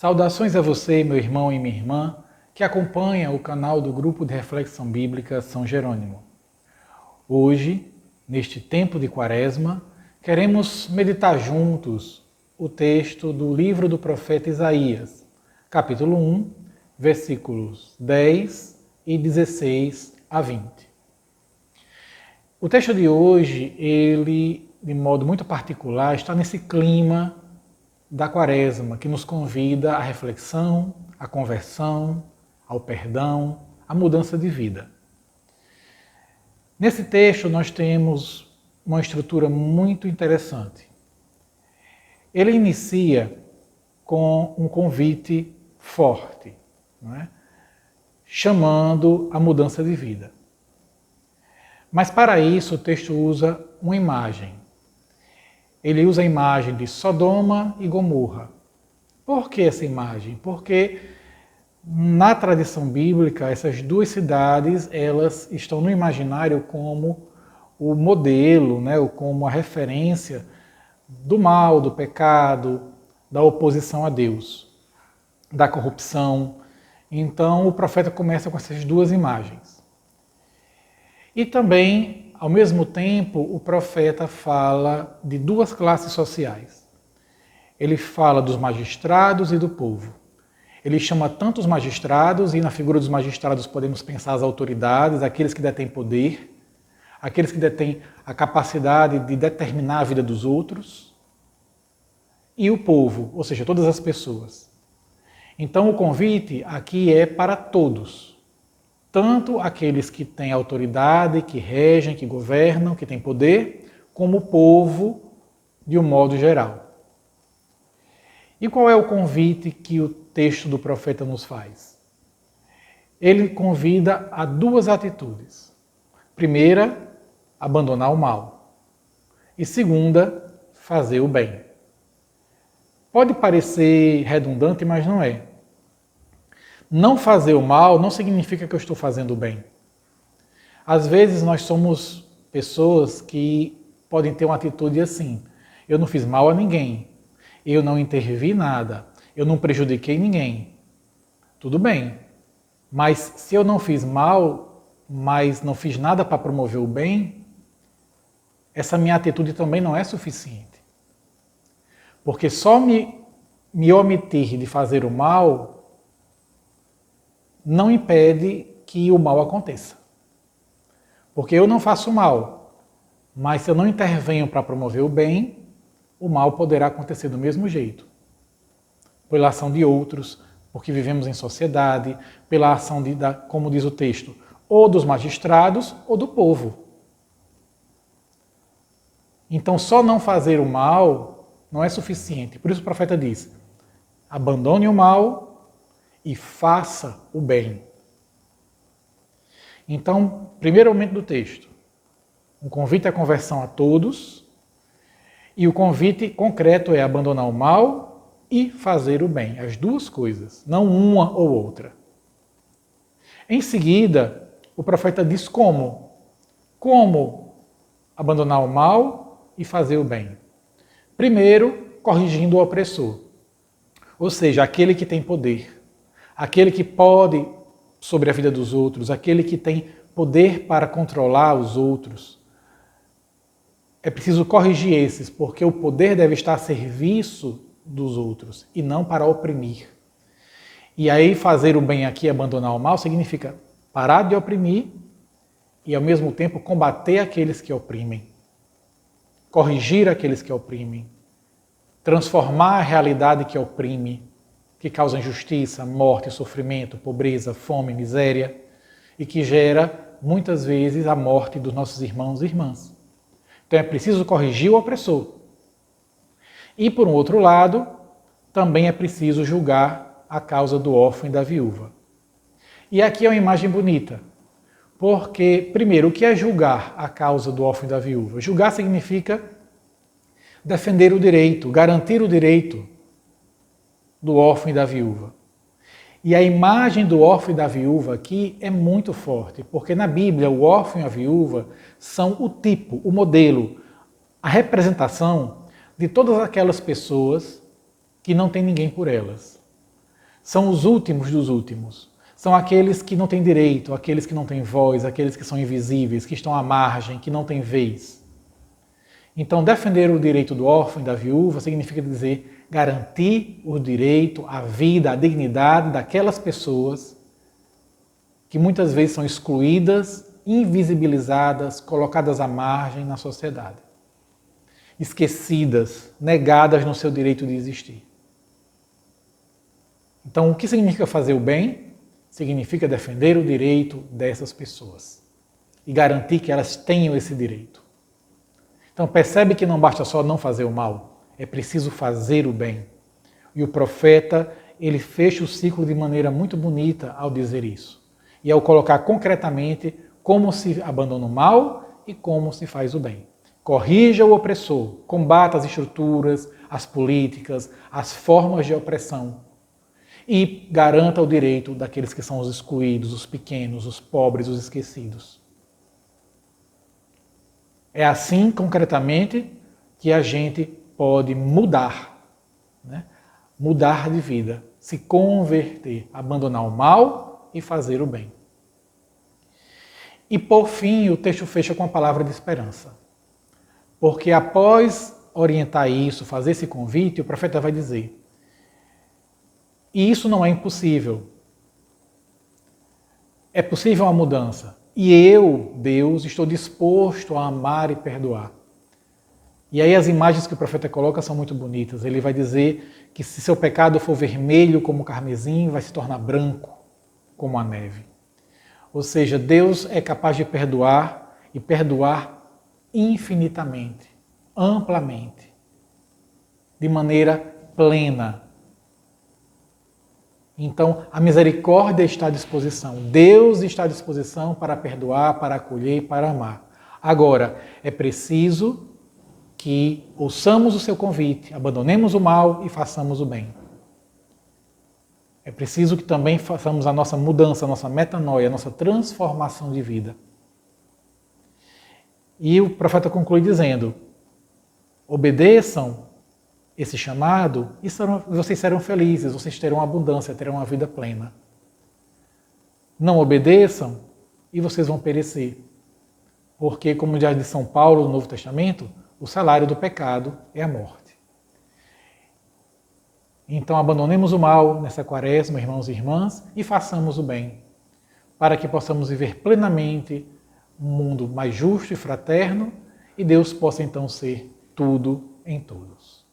Saudações a você, meu irmão e minha irmã, que acompanha o canal do Grupo de Reflexão Bíblica São Jerônimo. Hoje, neste tempo de Quaresma, queremos meditar juntos o texto do livro do profeta Isaías, capítulo 1, versículos 10 e 16 a 20. O texto de hoje, ele, de modo muito particular, está nesse clima da Quaresma, que nos convida à reflexão, à conversão, ao perdão, à mudança de vida. Nesse texto nós temos uma estrutura muito interessante. Ele inicia com um convite forte, não é? Chamando a mudança de vida. Mas para isso o texto usa uma imagem. Ele usa a imagem de Sodoma e Gomorra. Por que essa imagem? Porque na tradição bíblica, essas duas cidades, elas estão no imaginário como o modelo, né, ou como a referência do mal, do pecado, da oposição a Deus, da corrupção. Então o profeta começa com essas duas imagens. E também, ao mesmo tempo, o profeta fala de duas classes sociais. Ele fala dos magistrados e do povo. Ele chama tanto os magistrados, e na figura dos magistrados podemos pensar as autoridades, aqueles que detêm poder, aqueles que detêm a capacidade de determinar a vida dos outros, e o povo, ou seja, todas as pessoas. Então o convite aqui é para todos. Tanto aqueles que têm autoridade, que regem, que governam, que têm poder, como o povo de um modo geral. E qual é o convite que o texto do profeta nos faz? Ele convida a duas atitudes. Primeira, abandonar o mal. E segunda, fazer o bem. Pode parecer redundante, mas não é. Não fazer o mal não significa que eu estou fazendo o bem. Às vezes nós somos pessoas que podem ter uma atitude assim: eu não fiz mal a ninguém, eu não intervi nada, eu não prejudiquei ninguém. Tudo bem, mas se eu não fiz mal, mas não fiz nada para promover o bem, essa minha atitude também não é suficiente. Porque só me omitir de fazer o mal não impede que o mal aconteça. Porque eu não faço mal, mas se eu não intervenho para promover o bem, o mal poderá acontecer do mesmo jeito. Pela ação de outros, porque vivemos em sociedade, pela ação, como diz o texto, ou dos magistrados ou do povo. Então só não fazer o mal não é suficiente. Por isso o profeta diz: abandone o mal e faça o bem. Então, primeiro momento do texto, um convite à conversão a todos, e o convite concreto é abandonar o mal e fazer o bem, as duas coisas, não uma ou outra. Em seguida, o profeta diz como abandonar o mal e fazer o bem. Primeiro, corrigindo o opressor, ou seja, aquele que tem poder, aquele que pode sobre a vida dos outros, aquele que tem poder para controlar os outros. É preciso corrigir esses, porque o poder deve estar a serviço dos outros e não para oprimir. E aí fazer o bem aqui, abandonar o mal, significa parar de oprimir e ao mesmo tempo combater aqueles que oprimem, corrigir aqueles que oprimem, transformar a realidade que oprime, que causa injustiça, morte, sofrimento, pobreza, fome, miséria e que gera, muitas vezes, a morte dos nossos irmãos e irmãs. Então é preciso corrigir o opressor. E, por um outro lado, também é preciso julgar a causa do órfão e da viúva. E aqui é uma imagem bonita, porque, primeiro, o que é julgar a causa do órfão e da viúva? Julgar significa defender o direito, garantir o direito do órfão e da viúva. E a imagem do órfão e da viúva aqui é muito forte, porque na Bíblia o órfão e a viúva são o tipo, o modelo, a representação de todas aquelas pessoas que não têm ninguém por elas. São os últimos dos últimos. São aqueles que não têm direito, aqueles que não têm voz, aqueles que são invisíveis, que estão à margem, que não têm vez. Então, defender o direito do órfão e da viúva significa dizer garantir o direito à vida, à dignidade daquelas pessoas que muitas vezes são excluídas, invisibilizadas, colocadas à margem na sociedade. Esquecidas, negadas no seu direito de existir. Então, o que significa fazer o bem? Significa defender o direito dessas pessoas e garantir que elas tenham esse direito. Então, percebe que não basta só não fazer o mal, é preciso fazer o bem. E o profeta, ele fecha o ciclo de maneira muito bonita ao dizer isso. E ao colocar concretamente como se abandona o mal e como se faz o bem. Corrija o opressor, combata as estruturas, as políticas, as formas de opressão e garanta o direito daqueles que são os excluídos, os pequenos, os pobres, os esquecidos. É assim, concretamente, que a gente pode mudar, né? Mudar de vida, se converter, abandonar o mal e fazer o bem. E, por fim, o texto fecha com a palavra de esperança. Porque após orientar isso, fazer esse convite, o profeta vai dizer: e isso não é impossível. É possível uma mudança. E eu, Deus, estou disposto a amar e perdoar. E aí as imagens que o profeta coloca são muito bonitas. Ele vai dizer que se seu pecado for vermelho como o carmesim, vai se tornar branco como a neve. Ou seja, Deus é capaz de perdoar e perdoar infinitamente, amplamente, de maneira plena. Então, a misericórdia está à disposição. Deus está à disposição para perdoar, para acolher e para amar. Agora, é preciso que ouçamos o seu convite, abandonemos o mal e façamos o bem. É preciso que também façamos a nossa mudança, a nossa metanoia, a nossa transformação de vida. E o profeta conclui dizendo: obedeçam esse chamado e vocês serão felizes, vocês terão abundância, terão uma vida plena. Não obedeçam e vocês vão perecer. Porque, como já diz São Paulo no Novo Testamento, o salário do pecado é a morte. Então abandonemos o mal nessa quaresma, irmãos e irmãs, e façamos o bem, para que possamos viver plenamente um mundo mais justo e fraterno, e Deus possa então ser tudo em todos.